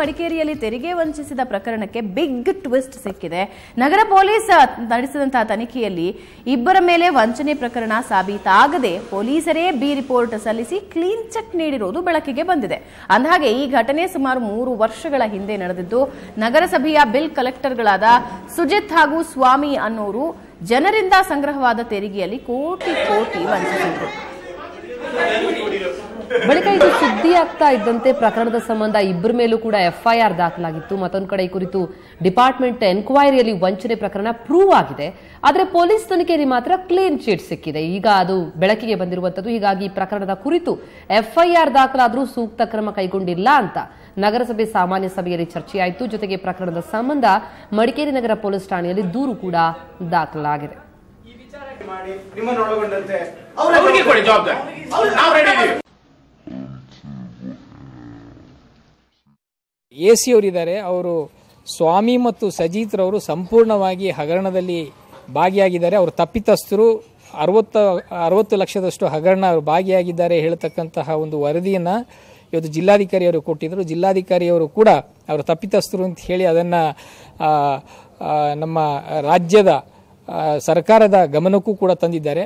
ಮಡಿಕೇರಿಯಲ್ಲಿ ತೆರಿಗೆ ವಂಚಿಸಿದ ಪ್ರಕರಣಕ್ಕೆ ಬಿಗ್ ಟ್ವಿಸ್ಟ್ ಸಿಕ್ಕಿದೆ. ನಗರ ಪೊಲೀಸ್ ನಡೆಸಿದಂತಹ ತನಿಖೆಯಲ್ಲಿ ಇಬ್ಬರ ಮೇಲೆ ವಂಚನೆ ಪ್ರಕರಣ ಸಾಬೀತಾಗದೆ ಪೊಲೀಸರೇ ಬಿ ರಿಪೋರ್ಟ್ ಸಲ್ಲಿಸಿ ಕ್ಲೀನ್ ಚೆಕ್ ನೀಡಿರುವುದು ಬೆಳಕಿಗೆ ಬಂದಿದೆ. ಅಂದಹಾಗೆ ಈ ಘಟನೆ ಸುಮಾರು 3 ವರ್ಷಗಳ ಹಿಂದೆ ನಡೆದಿದ್ದು, ನಗರಸಭೆಯ ಬಿಲ್ ಕಲೆಕ್ಟರ್ಗಳಾದ ಸುಜಿತ್ ಹಾಗೂ ಸ್ವಾಮಿ ಅನ್ನೋರು ಜನರಿಂದ ಸಂಗ್ರಹವಾದ ತೆರಿಗೆಯಲ್ಲಿ ಕೋಟಿ ವಂಚಿಸಿದ್ರು. ಬಳಿಕ ಇದು ಸುದ್ದಿ ಆಗ್ತಾ ಇದ್ದಂತೆ ಪ್ರಕರಣದ ಸಂಬಂಧ ಇಬ್ಬರ ಮೇಲೂ ಕೂಡ ಎಫ್ಐಆರ್ ದಾಖಲಾಗಿತ್ತು. ಮತ್ತೊಂದು ಕಡೆ ಈ ಕುರಿತು ಡಿಪಾರ್ಟ್ಮೆಂಟ್ ಎನ್ಕ್ವೈರಿಯಲ್ಲಿ ವಂಚನೆ ಪ್ರಕರಣ ಪ್ರೂವ್ ಆಗಿದೆ. ಆದರೆ ಪೊಲೀಸ್ ತನಿಖೆಯಲ್ಲಿ ಮಾತ್ರ ಕ್ಲೀನ್ ಚೀಟ್ ಸಿಕ್ಕಿದೆ. ಈಗ ಅದು ಬೆಳಕಿಗೆ ಬಂದಿರುವಂತದ್ದು. ಹೀಗಾಗಿ ಪ್ರಕರಣದ ಕುರಿತು ಎಫ್ಐಆರ್ ದಾಖಲಾದರೂ ಸೂಕ್ತ ಕ್ರಮ ಕೈಗೊಂಡಿಲ್ಲ ಅಂತ ನಗರಸಭೆ ಸಾಮಾನ್ಯ ಸಭೆಯಲ್ಲಿ ಚರ್ಚೆಯಾಯಿತು. ಜೊತೆಗೆ ಪ್ರಕರಣದ ಸಂಬಂಧ ಮಡಿಕೇರಿ ನಗರ ಪೊಲೀಸ್ ಠಾಣೆಯಲ್ಲಿ ದೂರು ಕೂಡ ದಾಖಲಾಗಿದೆ. ಎಸಿ ಅವರಿದ್ದಾರೆ, ಅವರು ಸ್ವಾಮಿ ಮತ್ತು ಸಜಿತ್ ರವರು ಸಂಪೂರ್ಣವಾಗಿ ಹಗರಣದಲ್ಲಿ ಭಾಗಿಯಾಗಿದ್ದಾರೆ. ಅವರು ತಪ್ಪಿತಸ್ಥರು 60 ಲಕ್ಷದಷ್ಟು ಹಗರಣ ಭಾಗಿಯಾಗಿದ್ದಾರೆ ಹೇಳ್ತಕ್ಕಂತಹ ಒಂದು ವರದಿಯನ್ನು ಇವತ್ತು ಜಿಲ್ಲಾಧಿಕಾರಿಯವರು ಕೊಟ್ಟಿದ್ದರು. ಜಿಲ್ಲಾಧಿಕಾರಿಯವರು ಕೂಡ ಅವರು ತಪ್ಪಿತಸ್ಥರು ಅಂತ ಹೇಳಿ ಅದನ್ನು ನಮ್ಮ ರಾಜ್ಯದ ಸರ್ಕಾರದ ಗಮನಕ್ಕೂ ಕೂಡ ತಂದಿದ್ದಾರೆ.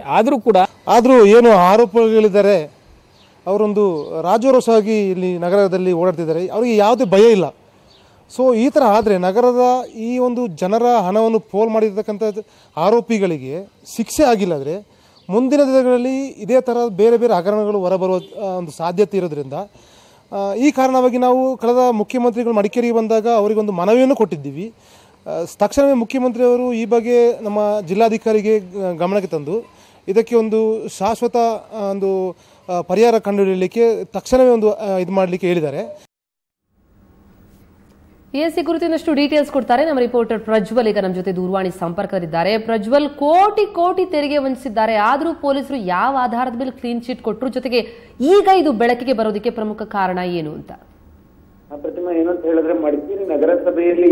ಆದರೂ ಏನು ಆರೋಪಗಳಿದ್ದಾರೆ, ಅವರೊಂದು ರಾಜಾರೋಷವಾಗಿ ಇಲ್ಲಿ ನಗರದಲ್ಲಿ ಓಡಾಡ್ತಿದ್ದಾರೆ. ಅವರಿಗೆ ಯಾವುದೇ ಭಯ ಇಲ್ಲ. ಸೊ ಈ ಥರ ಆದರೆ ನಗರದ ಈ ಒಂದು ಜನರ ಹಣವನ್ನು ಪೋಲ್ ಮಾಡಿರ್ತಕ್ಕಂಥ ಆರೋಪಿಗಳಿಗೆ ಶಿಕ್ಷೆ ಆಗಿಲ್ಲ ಅಂದರೆ ಮುಂದಿನ ದಿನಗಳಲ್ಲಿ ಇದೇ ಥರ ಬೇರೆ ಬೇರೆ ಹಗರಣಗಳು ಹೊರಬರುವ ಒಂದು ಸಾಧ್ಯತೆ ಇರೋದ್ರಿಂದ ಈ ಕಾರಣವಾಗಿ ನಾವು ಕಳೆದ ಮುಖ್ಯಮಂತ್ರಿಗಳು ಮಡಿಕೇರಿಗೆ ಬಂದಾಗ ಅವರಿಗೊಂದು ಮನವಿಯನ್ನು ಕೊಟ್ಟಿದ್ದೀವಿ. ತಕ್ಷಣವೇ ಮುಖ್ಯಮಂತ್ರಿಯವರು ಈ ಬಗ್ಗೆ ನಮ್ಮ ಜಿಲ್ಲಾಧಿಕಾರಿಗೆ ಗಮನಕ್ಕೆ ತಂದು ಇದಕ್ಕೆ ಒಂದು ಶಾಶ್ವತ ಒಂದು ಪರಿಹಾರ ಕಂಡುಹಿಡಿಯಲಿಕ್ಕೆ ತಕ್ಷಣವೇ ಒಂದು ಇದು ಮಾಡಲಿಕ್ಕೆ ಹೇಳಿದ್ದಾರೆ. ಎಸಿ ಕುರಿತು ಇನ್ನಷ್ಟು ಡೀಟೇಲ್ಸ್ ಕೊಡ್ತಾರೆ ನಮ್ಮ ರಿಪೋರ್ಟರ್ ಪ್ರಜ್ವಲ್. ಈಗ ನಮ್ಮ ಜೊತೆ ದೂರವಾಣಿ ಸಂಪರ್ಕದಲ್ಲಿದ್ದಾರೆ. ಪ್ರಜ್ವಲ್, ಕೋಟಿ ತೆರಿಗೆ ವಂಚಿಸಿದ್ದಾರೆ, ಆದರೂ ಪೊಲೀಸರು ಯಾವ ಆಧಾರದ ಮೇಲೆ ಕ್ಲೀನ್ ಚೀಟ್ ಕೊಟ್ಟರು? ಜೊತೆಗೆ ಈಗ ಇದು ಬೆಳಕಿಗೆ ಬರೋದಕ್ಕೆ ಪ್ರಮುಖ ಕಾರಣ ಏನು ಅಂತ? ಪ್ರತಿಮಾ, ಏನಂತ ಹೇಳಿದ್ರೆ ಮಡಿಕೇರಿ ನಗರಸಭೆಯಲ್ಲಿ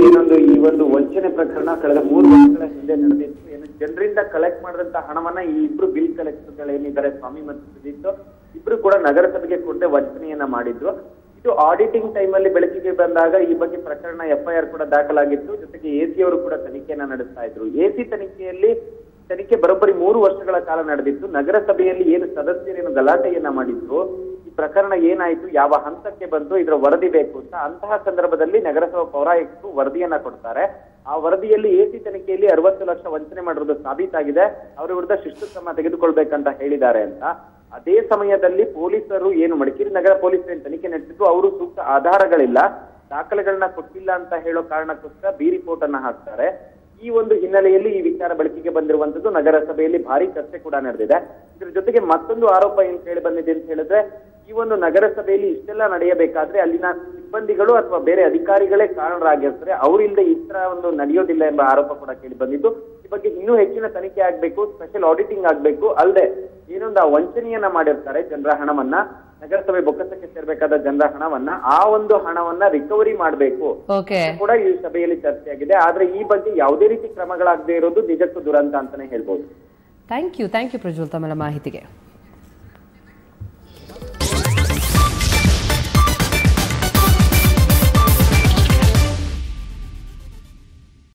ಈ ಒಂದು ವಂಚನೆ ಪ್ರಕರಣ ಕಳೆದ 3 ವರ್ಷಗಳ ಹಿಂದೆ ನಡೆದಿತ್ತು. ಜನರಿಂದ ಕಲೆಕ್ಟ್ ಮಾಡಿದಂತ ಹಣವನ್ನ ಈ ಇಬ್ರು ಬಿಲ್ ಕಲೆಕ್ಟರ್ಗಳು ಏನಿದ್ದಾರೆ, ಸ್ವಾಮಿ ಮತ್ತು ಸುಜಿತ್, ಇಬ್ರು ಕೂಡ ನಗರಸಭೆಗೆ ಕೊಟ್ಟೆ ವಂಚನೆಯನ್ನ ಮಾಡಿದ್ರು. ಇದು ಆಡಿಟಿಂಗ್ ಟೈಮ್ ಅಲ್ಲಿ ಬೆಳಕಿಗೆ ಬಂದಾಗ ಈ ಬಗ್ಗೆ ಪ್ರಕರಣ ಎಫ್ಐಆರ್ ಕೂಡ ದಾಖಲಾಗಿತ್ತು. ಜೊತೆಗೆ ಎಸಿ ಅವರು ಕೂಡ ತನಿಖೆಯನ್ನ ನಡೆಸ್ತಾ ಇದ್ರು. ಎಸಿ ತನಿಖೆ ಬರೋಬ್ಬರಿ 3 ವರ್ಷಗಳ ಕಾಲ ನಡೆದಿತ್ತು. ನಗರಸಭೆಯಲ್ಲಿ ಏನು ಸದಸ್ಯರೇನು ಗಲಾಟೆಯನ್ನ ಮಾಡಿದ್ರು, ಈ ಪ್ರಕರಣ ಏನಾಯ್ತು, ಯಾವ ಹಂತಕ್ಕೆ ಬಂತು, ಇದರ ವರದಿ ಬೇಕು ಅಂತ ಅಂತಹ ಸಂದರ್ಭದಲ್ಲಿ ನಗರಸಭಾ ಪೌರಾಯುಕ್ತರು ವರದಿಯನ್ನ ಕೊಡ್ತಾರೆ. ಆ ವರದಿಯಲ್ಲಿ ಎಸಿ ತನಿಖೆಯಲ್ಲಿ 60 ಲಕ್ಷ ವಂಚನೆ ಮಾಡಿರೋದು ಸಾಬೀತಾಗಿದೆ, ಅವರ ವಿರುದ್ಧ ಶಿಸ್ತು ಕ್ರಮ ತೆಗೆದುಕೊಳ್ಬೇಕಂತ ಹೇಳಿದ್ದಾರೆ ಅಂತ. ಅದೇ ಸಮಯದಲ್ಲಿ ಪೊಲೀಸರು ಏನು ಮಡಿಕೇರಿ ನಗರ ಪೊಲೀಸರು ಏನು ತನಿಖೆ ನಡೆಸಿದ್ರು, ಅವರು ಸೂಕ್ತ ಆಧಾರಗಳಿಲ್ಲ, ದಾಖಲೆಗಳನ್ನ ಕೊಟ್ಟಿಲ್ಲ ಅಂತ ಹೇಳೋ ಕಾರಣಕ್ಕೋಸ್ಕರ ಬಿ ರಿಪೋರ್ಟ್ ಅನ್ನ ಹಾಕ್ತಾರೆ. ಈ ಒಂದು ಹಿನ್ನೆಲೆಯಲ್ಲಿ ಈ ವಿಚಾರ ಬೆಳಕಿಗೆ ಬಂದಿರುವಂತದ್ದು. ನಗರಸಭೆಯಲ್ಲಿ ಭಾರಿ ಚರ್ಚೆ ಕೂಡ ನಡೆದಿದೆ. ಇದ್ರ ಜೊತೆಗೆ ಮತ್ತೊಂದು ಆರೋಪ ಏನ್ ಕೇಳಿ ಬಂದಿದೆ ಅಂತ ಹೇಳಿದ್ರೆ, ಈ ಒಂದು ನಗರಸಭೆಯಲ್ಲಿ ಇಷ್ಟೆಲ್ಲ ನಡೆಯಬೇಕಾದ್ರೆ ಅಲ್ಲಿನ ಸಿಬ್ಬಂದಿಗಳು ಅಥವಾ ಬೇರೆ ಅಧಿಕಾರಿಗಳೇ ಕಾರಣರಾಗಿರ್ತಾರೆ, ಅವರಿಂದ ಈ ತರ ಒಂದು ನಡೆಯೋದಿಲ್ಲ ಎಂಬ ಆರೋಪ ಕೂಡ ಕೇಳಿ ಬಂದಿದ್ದು. ಈ ಬಗ್ಗೆ ಇನ್ನೂ ಹೆಚ್ಚಿನ ತನಿಖೆ ಆಗ್ಬೇಕು, ಸ್ಪೆಷಲ್ ಆಡಿಟಿಂಗ್ ಆಗ್ಬೇಕು. ಅಲ್ಲದೆ ಏನೊಂದು ಆ ವಂಚನೆಯನ್ನ ಮಾಡಿರ್ತಾರೆ, ಜನರ ಹಣವನ್ನ, ನಗರಸಭೆ ಬೊಕ್ಕಸಕ್ಕೆ ಸೇರ್ಬೇಕಾದ ಜನರ ಹಣವನ್ನ, ಆ ಒಂದು ಹಣವನ್ನ ರಿಕವರಿ ಮಾಡಬೇಕು ಕೂಡ ಈ ಸಭೆಯಲ್ಲಿ ಚರ್ಚೆಯಾಗಿದೆ. ಆದ್ರೆ ಈ ಬಗ್ಗೆ ಯಾವುದೇ ರೀತಿ ಕ್ರಮಗಳಾಗದೇ ಇರೋದು ನಿಜಕ್ಕೂ ದುರಂತ ಅಂತಾನೆ ಹೇಳ್ಬೋದು. ಥ್ಯಾಂಕ್ ಯು ಪ್ರಜ್ವಲ್ ತಮ್ಮ ಮಾಹಿತಿಗೆ.